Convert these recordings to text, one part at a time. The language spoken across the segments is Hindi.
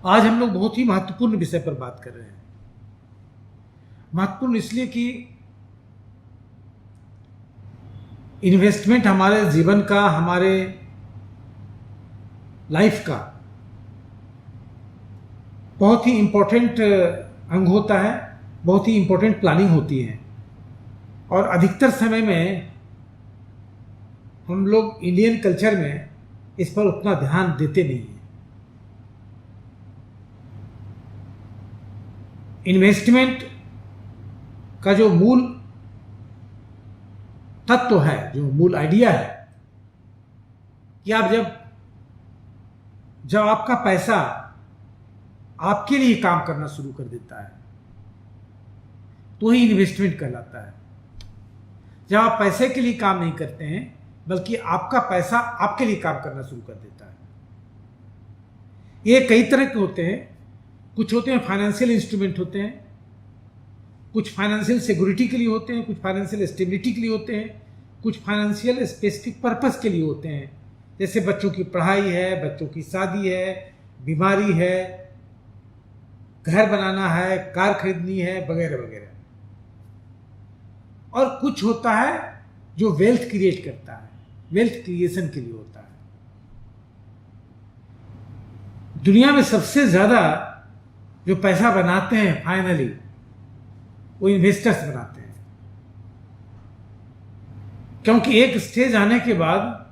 आज हम लोग बहुत ही महत्वपूर्ण विषय पर बात कर रहे हैं। महत्वपूर्ण इसलिए कि इन्वेस्टमेंट हमारे जीवन का, हमारे लाइफ का बहुत ही इम्पोर्टेंट अंग होता है, बहुत ही इम्पोर्टेंट प्लानिंग होती है। और अधिकतर समय में हम लोग इंडियन कल्चर में इस पर उतना ध्यान देते नहीं हैं। इन्वेस्टमेंट का जो मूल तत्व है, जो मूल आइडिया है कि आप जब आपका पैसा आपके लिए काम करना शुरू कर देता है तो ही इन्वेस्टमेंट कहलाता है। जब आप पैसे के लिए काम नहीं करते हैं बल्कि आपका पैसा आपके लिए काम करना शुरू कर देता है। ये कई तरह के होते हैं। कुछ होते हैं फाइनेंशियल इंस्ट्रूमेंट होते हैं, कुछ फाइनेंशियल सिक्योरिटी के लिए होते हैं, कुछ फाइनेंशियल स्टेबिलिटी के लिए होते हैं, कुछ फाइनेंशियल स्पेसिफिक पर्पस के लिए होते हैं। जैसे बच्चों की पढ़ाई है, बच्चों की शादी है, बीमारी है, घर बनाना है, कार खरीदनी है, वगैरह वगैरह। और कुछ होता है जो वेल्थ क्रिएट करता है, वेल्थ क्रिएशन के लिए होता है। दुनिया में सबसे ज्यादा जो पैसा बनाते हैं फाइनली वो इन्वेस्टर्स बनाते हैं, क्योंकि एक स्टेज आने के बाद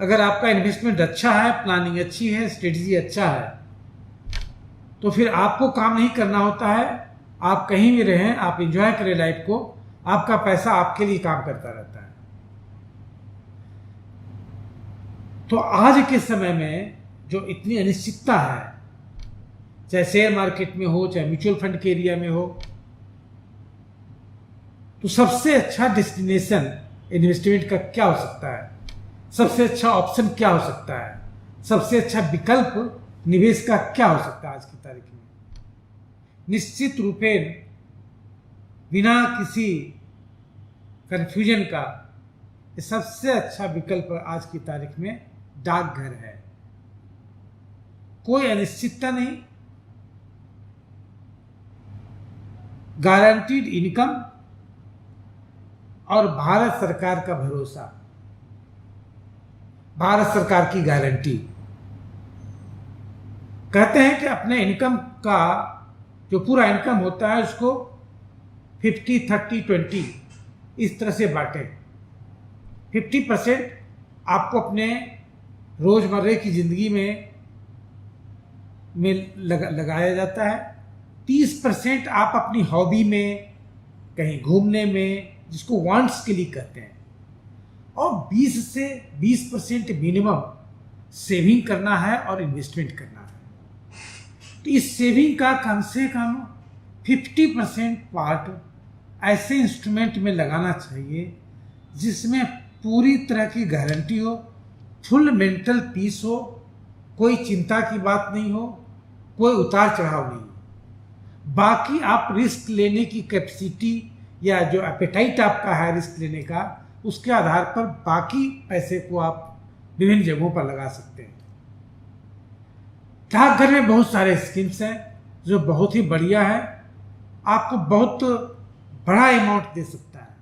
अगर आपका इन्वेस्टमेंट अच्छा है, प्लानिंग अच्छी है, स्ट्रेटजी अच्छा है, तो फिर आपको काम नहीं करना होता है। आप कहीं भी रहें, आप एंजॉय करें लाइफ को, आपका पैसा आपके लिए काम करता रहता है। तो आज के समय में जो इतनी अनिश्चितता है, चाहे शेयर मार्केट में हो, चाहे म्यूचुअल फंड के एरिया में हो, तो सबसे अच्छा डेस्टिनेशन इन्वेस्टमेंट का क्या हो सकता है, सबसे अच्छा ऑप्शन क्या हो सकता है, सबसे अच्छा विकल्प निवेश का क्या हो सकता है आज की तारीख में? निश्चित रूपेण बिना किसी कंफ्यूजन का सबसे अच्छा विकल्प आज की तारीख में डाकघर है। कोई अनिश्चितता नहीं, गारंटीड इनकम और भारत सरकार का भरोसा, भारत सरकार की गारंटी। कहते हैं कि अपने इनकम का जो पूरा इनकम होता है उसको 50-30-20 इस तरह से बांटें। 50% आपको अपने रोजमर्रे की जिंदगी में लगाया जाता है, 30% आप अपनी हॉबी में, कहीं घूमने में, जिसको वांट्स के लिए करते हैं, और 20% मिनिमम सेविंग करना है और इन्वेस्टमेंट करना है। तो इस सेविंग का कम से कम 50% पार्ट ऐसे इंस्ट्रूमेंट में लगाना चाहिए जिसमें पूरी तरह की गारंटी हो, फुल मेंटल पीस हो, कोई चिंता की बात नहीं हो, कोई उतार चढ़ाव नहीं हो। बाकी आप रिस्क लेने की कैपेसिटी या जो एपेटाइट आपका है रिस्क लेने का, उसके आधार पर बाकी पैसे को आप विभिन्न जगहों पर लगा सकते हैं। डाकघर में बहुत सारे स्कीम्स हैं जो बहुत ही बढ़िया है, आपको बहुत बड़ा अमाउंट दे सकता है।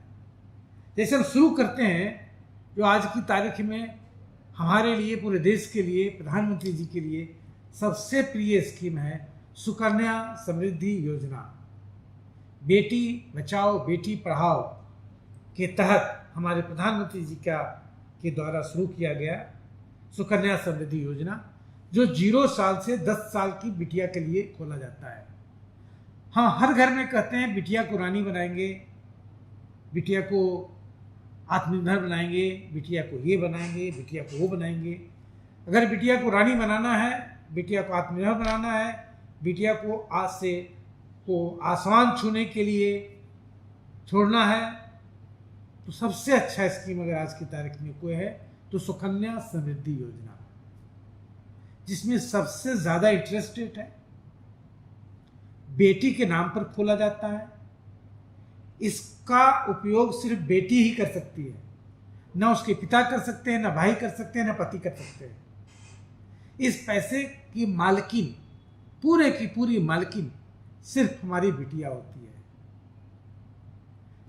जैसे हम शुरू करते हैं, जो आज की तारीख में हमारे लिए, पूरे देश के लिए, प्रधानमंत्री जी के लिए सबसे प्रिय स्कीम है सुकन्या समृद्धि योजना। बेटी बचाओ बेटी पढ़ाओ के तहत हमारे प्रधानमंत्री जी के द्वारा शुरू किया गया सुकन्या समृद्धि योजना, जो 0 साल से 10 साल की बिटिया के लिए खोला जाता है। हाँ, हर घर में कहते हैं बिटिया को रानी बनाएंगे, बिटिया को आत्मनिर्भर बनाएंगे, बिटिया को ये बनाएंगे, बिटिया को वो बनाएंगे। अगर बिटिया को रानी बनाना है, बिटिया को आत्मनिर्भर बनाना है, बिटिया को आज से आसमान छूने के लिए छोड़ना है, तो सबसे अच्छा स्कीम अगर आज की तारीख में कोई है तो सुकन्या समृद्धि योजना, जिसमें सबसे ज्यादा इंटरेस्ट रेट है, बेटी के नाम पर खोला जाता है। इसका उपयोग सिर्फ बेटी ही कर सकती है, ना उसके पिता कर सकते हैं, ना भाई कर सकते हैं, ना पति कर सकते हैं। इस पैसे की मालकिन पूरे की पूरी मालकिन सिर्फ हमारी बिटिया होती है।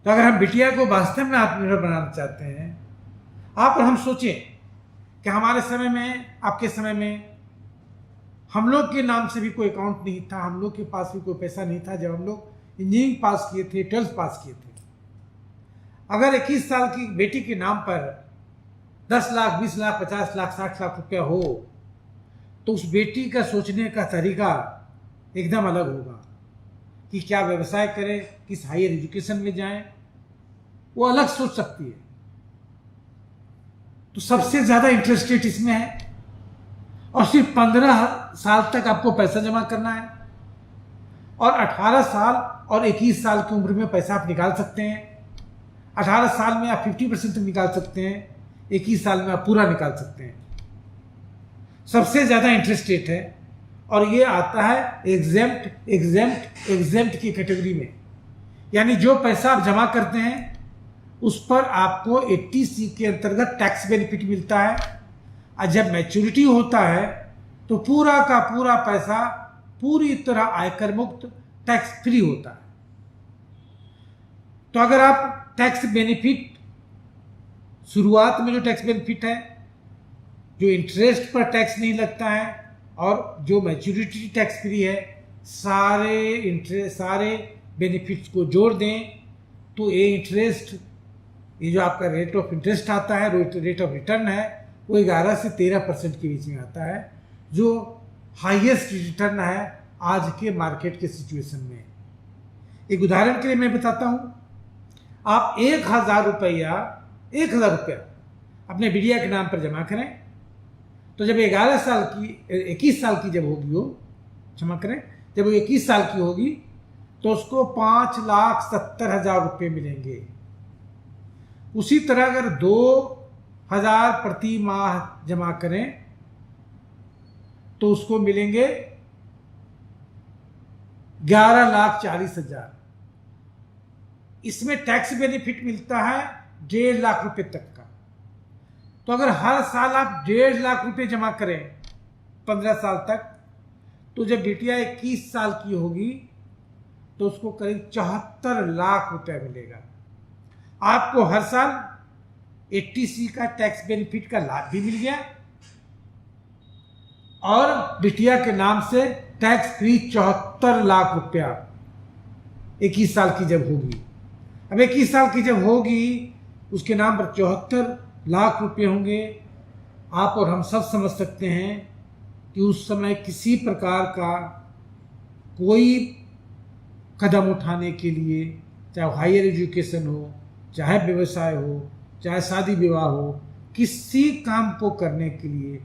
तो अगर हम बिटिया को वास्तव में आत्मनिर्भर बनाना चाहते हैं, आप और हम सोचें कि हमारे समय में, आपके समय में हम लोग के नाम से भी कोई अकाउंट नहीं था, हम लोग के पास भी कोई पैसा नहीं था जब हम लोग इंजीनियरिंग पास किए थे, 12th पास किए थे। अगर 21 साल की बेटी के नाम पर 10 लाख, 20 लाख, 50 लाख, 60 लाख रुपया हो तो उस बेटी का सोचने का तरीका एकदम अलग होगा कि क्या व्यवसाय करें, किस हायर एजुकेशन में जाएं, वो अलग सोच सकती है। तो सबसे ज्यादा इंटरेस्ट रेट इसमें है और सिर्फ 15 साल तक आपको पैसा जमा करना है और 18 साल और 21 साल की उम्र में पैसा आप निकाल सकते हैं। 18 साल में आप 50% निकाल सकते हैं, 21 साल में आप पूरा निकाल सकते हैं। सबसे ज्यादा इंटरेस्ट रेट है और ये आता है एग्जेम्प्ट की कैटेगरी में, यानी जो पैसा आप जमा करते हैं उस पर आपको 80C के अंतर्गत टैक्स बेनिफिट मिलता है और जब मैच्योरिटी होता है तो पूरा का पूरा पैसा पूरी तरह आयकर मुक्त, टैक्स फ्री होता है। तो अगर आप टैक्स बेनिफिट, शुरुआत में जो टैक्स बेनिफिट है, जो इंटरेस्ट पर टैक्स नहीं लगता है और जो मैच्योरिटी टैक्स फ्री है, सारे बेनिफिट्स को जोड़ दें तो ये इंटरेस्ट, ये जो आपका रेट ऑफ इंटरेस्ट आता है, रेट ऑफ रिटर्न है, वो 11 से 13% के बीच में आता है, जो हाईएस्ट रिटर्न है आज के मार्केट के सिचुएशन में। एक उदाहरण के लिए मैं बताता हूं, आप 1000 रुपया अपने बिटिया के नाम पर जमा करें तो जब 21 साल की जब होगी वो, क्षमा करें, जब वो 21 साल की होगी तो उसको 5,70,000 रुपये मिलेंगे। उसी तरह अगर 2,000 प्रति माह जमा करें तो उसको मिलेंगे 11,40,000। इसमें टैक्स बेनिफिट मिलता है 1.5 लाख रुपए तक का। तो अगर हर साल आप 1.5 लाख रुपए जमा करें 15 साल तक, तो जब बिटिया 21 साल की होगी तो उसको करीब 74 लाख रुपए मिलेगा। आपको हर साल 80C का टैक्स बेनिफिट का लाभ भी मिल गया और बिटिया के नाम से टैक्स फ्री 74 लाख रुपया 21 साल की जब होगी। अब 21 साल की जब होगी उसके नाम पर 74 लाख रुपए होंगे। आप और हम सब समझ सकते हैं कि उस समय किसी प्रकार का कोई कदम उठाने के लिए, चाहे हायर एजुकेशन हो, चाहे व्यवसाय हो, चाहे शादी विवाह हो, किसी काम को करने के लिए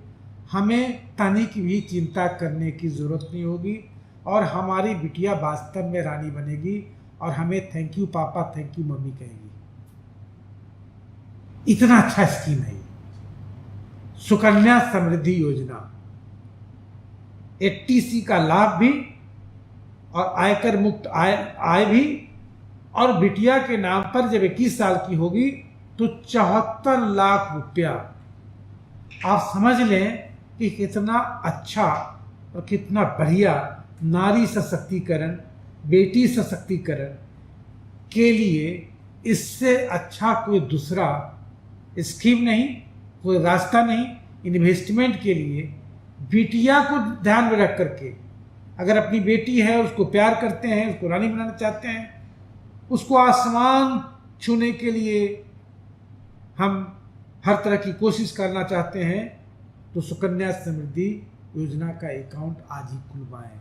हमें ताने की भी चिंता करने की ज़रूरत नहीं होगी और हमारी बिटिया वास्तव में रानी बनेगी और हमें थैंक यू पापा, थैंक यू मम्मी कहेगी। इतना अच्छा स्कीम है सुकन्या समृद्धि योजना। 80C का लाभ भी और आयकर मुक्त आय भी, और बिटिया के नाम पर जब 21 साल की होगी तो 74 लाख रुपया। आप समझ लें कि कितना अच्छा और कितना बढ़िया नारी सशक्तिकरण, बेटी सशक्तिकरण के लिए इससे अच्छा कोई दूसरा स्कीम नहीं, कोई रास्ता नहीं। इन्वेस्टमेंट के लिए बिटिया को ध्यान में रख करके, अगर अपनी बेटी है, उसको प्यार करते हैं, उसको रानी बनाना चाहते हैं, उसको आसमान छूने के लिए हम हर तरह की कोशिश करना चाहते हैं, तो सुकन्या समृद्धि योजना का अकाउंट आज ही खुलवाएं।